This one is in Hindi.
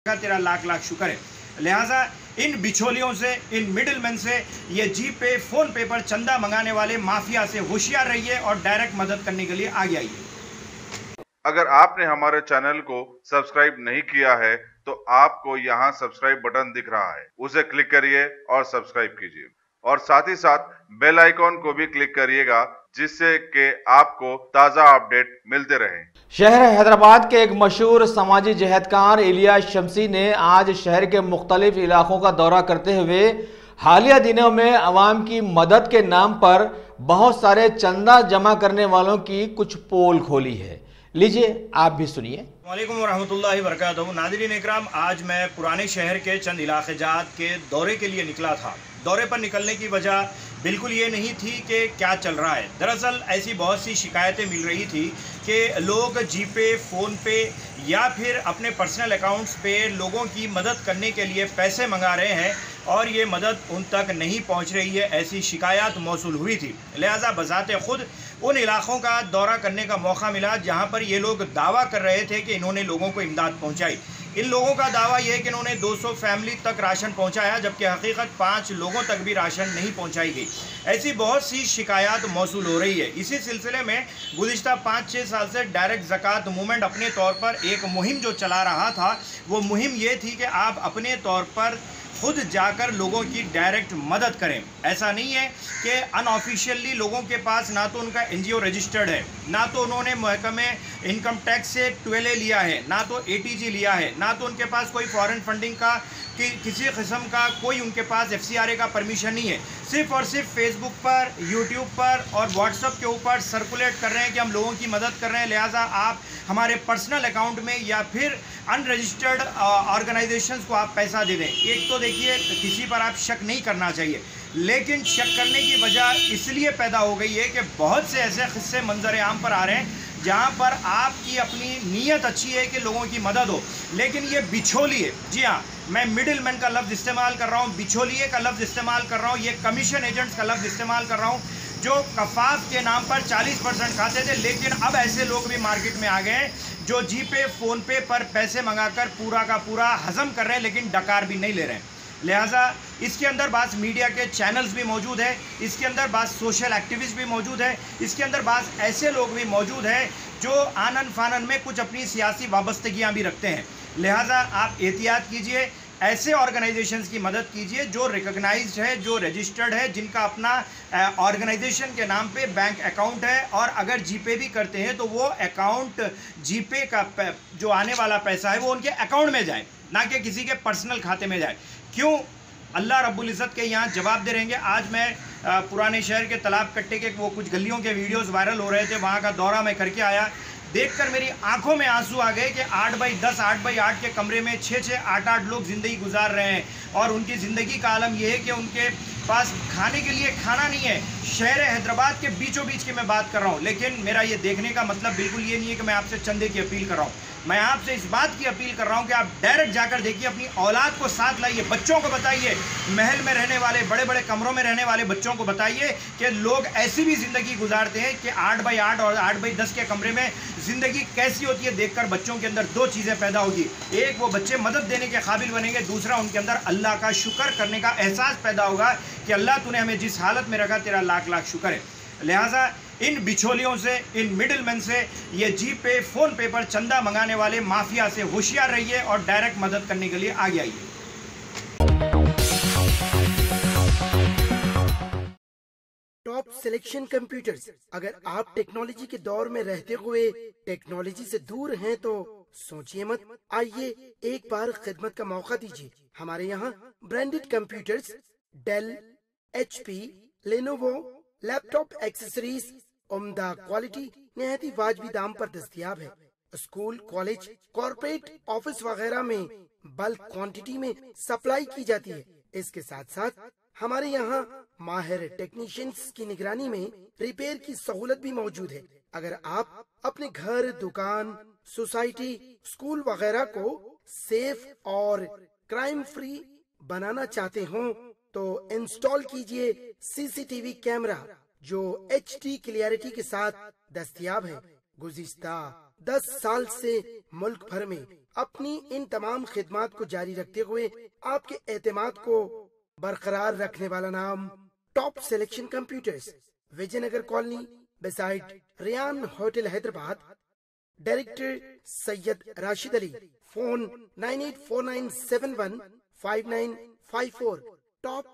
का तेरा लाख लाख शुक्र है। लिहाजा इन बिचौलियों से, इन मिडिलमैन से, ये जी पे, फोन पे पर चंदा मंगाने वाले माफिया से होशियार रहिए और डायरेक्ट मदद करने के लिए आगे आइए। अगर आपने हमारे चैनल को सब्सक्राइब नहीं किया है तो आपको यहाँ सब्सक्राइब बटन दिख रहा है, उसे क्लिक करिए और सब्सक्राइब कीजिए और साथ ही साथ बेल आइकॉन को भी क्लिक करिएगा जिससे कि आपको ताज़ा अपडेट मिलते रहें। शहर हैदराबाद के एक मशहूर समाजी जहदकार इलियास शम्सी ने आज शहर के मुख्तलिफ इलाकों का दौरा करते हुए हालिया दिनों में अवाम की मदद के नाम पर बहुत सारे चंदा जमा करने वालों की कुछ पोल खोली है। लीजिए आप भी सुनिए। वालेकुम वरहमतुल्लाहि वबरकातुहू। नाज़रीन इकराम, आज मैं पुराने शहर के चंद इलाके जात के दौरे के लिए निकला था। दौरे पर निकलने की वजह बिल्कुल ये नहीं थी कि क्या चल रहा है। दरअसल ऐसी बहुत सी शिकायतें मिल रही थी कि लोग जी पे, फ़ोन पे या फिर अपने पर्सनल अकाउंट्स पे लोगों की मदद करने के लिए पैसे मंगा रहे हैं और ये मदद उन तक नहीं पहुंच रही है, ऐसी शिकायत मौसूल हुई थी। लिहाजा बज़ाते ख़ुद उन इलाक़ों का दौरा करने का मौका मिला जहां पर ये लोग दावा कर रहे थे कि इन्होंने लोगों को इमदाद पहुंचाई। इन लोगों का दावा यह है कि इन्होंने 200 फैमिली तक राशन पहुंचाया, जबकि हकीकत 5 लोगों तक भी राशन नहीं पहुंचाई गई। ऐसी बहुत सी शिकायत मौसूल हो रही है। इसी सिलसिले में गुज़िश्ता 5-6 साल से डायरेक्ट ज़कात मूवमेंट अपने तौर पर एक मुहिम जो चला रहा था, वो मुहिम ये थी कि आप अपने तौर पर खुद जाकर लोगों की डायरेक्ट मदद करें। ऐसा नहीं है कि अनऑफिशियली लोगों के पास ना तो उनका एनजीओ रजिस्टर्ड है, ना तो उन्होंने महकमे इनकम टैक्स से 12A लिया है, ना तो ATG लिया है, ना तो उनके पास कोई फॉरेन फंडिंग का किसी किस्म का कोई उनके पास FCRA का परमिशन नहीं है। सिर्फ और सिर्फ फेसबुक पर, यूट्यूब पर और व्हाट्सएप के ऊपर सर्कुलेट कर रहे हैं कि हम लोगों की मदद कर रहे हैं, लिहाजा आप हमारे पर्सनल अकाउंट में या फिर अनरजिस्टर्ड ऑर्गेनाइजेशंस को आप पैसा दे दें। एक तो देखिए, किसी पर आप शक नहीं करना चाहिए, लेकिन शक करने की वजह इसलिए पैदा हो गई है कि बहुत से ऐसे किस्से मंजर आम पर आ रहे हैं जहां पर आपकी अपनी नीयत अच्छी है कि लोगों की मदद हो, लेकिन ये बिचौलिए, जी हाँ, मैं मिडिल मैन का लफ्ज़ इस्तेमाल कर रहा हूँ, बिचौलिए का लफ्ज़ इस्तेमाल कर रहा हूँ, ये कमीशन एजेंट्स का लफ्ज़ इस्तेमाल कर रहा हूँ, जो कफाफ के नाम पर 40% खाते थे, लेकिन अब ऐसे लोग भी मार्केट में आ गए हैं जो जी पे, फ़ोन पे पर पैसे मंगाकर पूरा का पूरा हजम कर रहे हैं, लेकिन डकार भी नहीं ले रहे हैं। लिहाजा इसके अंदर बात मीडिया के चैनल्स भी मौजूद है, इसके अंदर बात सोशल एक्टिविस्ट भी मौजूद है, इसके अंदर बात ऐसे लोग भी मौजूद हैं जो आनन फानन में कुछ अपनी सियासी वाबस्तगियाँ भी रखते हैं। लिहाजा आप एहतियात कीजिए, ऐसे ऑर्गेनाइजेशंस की मदद कीजिए जो रिकॉग्नाइज्ड है, जो रजिस्टर्ड है, जिनका अपना ऑर्गेनाइजेशन के नाम पे बैंक अकाउंट है, और अगर जीपे भी करते हैं तो वो अकाउंट जीपे का जो आने वाला पैसा है वो उनके अकाउंट में जाए, ना कि किसी के पर्सनल खाते में जाए। क्यों? अल्लाह रब्बुल इज़्ज़त के यहाँ जवाब दे रहेंगे। आज मैं पुराने शहर के तालाब कट्टे के वो कुछ गलियों के वीडियोस वायरल हो रहे थे, वहाँ का दौरा मैं करके आया। देखकर मेरी आंखों में आंसू आ गए कि 8x10, 8x8 के कमरे में 6-6, 8-8 लोग ज़िंदगी गुजार रहे हैं और उनकी ज़िंदगी का आलम यह है कि उनके पास खाने के लिए खाना नहीं है। शहर हैदराबाद के बीचों बीच की मैं बात कर रहा हूँ, लेकिन मेरा ये देखने का मतलब बिल्कुल ये नहीं है कि मैं आपसे चंदे की अपील कर रहा हूँ। मैं आपसे इस बात की अपील कर रहा हूँ कि आप डायरेक्ट जाकर देखिए, अपनी औलाद को साथ लाइए, बच्चों को बताइए, महल में रहने वाले, बड़े बड़े कमरों में रहने वाले बच्चों को बताइए कि लोग ऐसी भी ज़िंदगी गुजारते हैं कि 8x8 और 8x10 के कमरे में ज़िंदगी कैसी होती है। देखकर बच्चों के अंदर 2 चीज़ें पैदा होगी, एक वो बच्चे मदद देने के काबिल बनेंगे, दूसरा उनके अंदर अल्लाह का शुक्र करने का एहसास पैदा होगा कि अल्लाह तूने हमें जिस हालत में रखा, तेरा लाख लाख शुक्र है। लिहाजा इन बिचौलियों से, इन मिडिलमैन से, ये जी पे, फ़ोन पे पर चंदा मंगाने वाले माफिया से होशियार रहिए और डायरेक्ट मदद करने के लिए आगे आइए। Top selection computers. अगर आप टेक्नोलॉजी के दौर में रहते हुए टेक्नोलॉजी से दूर हैं तो सोचिए मत, आइए एक बार खिदमत का मौका दीजिए। हमारे यहाँ branded computers, Dell, HP, Lenovo, laptop accessories उम्दा क्वालिटी निहायती वाजबी दाम पर दस्तयाब है। स्कूल, कॉलेज, कॉर्पोरेट, ऑफिस वगैरह में बल्क क्वांटिटी में सप्लाई की जाती है। इसके साथ साथ हमारे यहाँ माहिर टेक्नीशियंस की निगरानी में रिपेयर की सहूलत भी मौजूद है। अगर आप अपने घर, दुकान, सोसाइटी, स्कूल वगैरह को सेफ और क्राइम फ्री बनाना चाहते हो तो इंस्टॉल कीजिए CCTV कैमरा जो HD क्लियरिटी के साथ दस्तयाब है। गुज़िश्ता 10 साल से मुल्क भर में अपनी इन तमाम खिदमात को जारी रखते हुए आपके एतमाद को बरकरार रखने वाला नाम top selection computers, Vijayanagar colony beside Riyan hotel Hyderabad. Director Syed Rashid Ali. Phone 9849715954। Top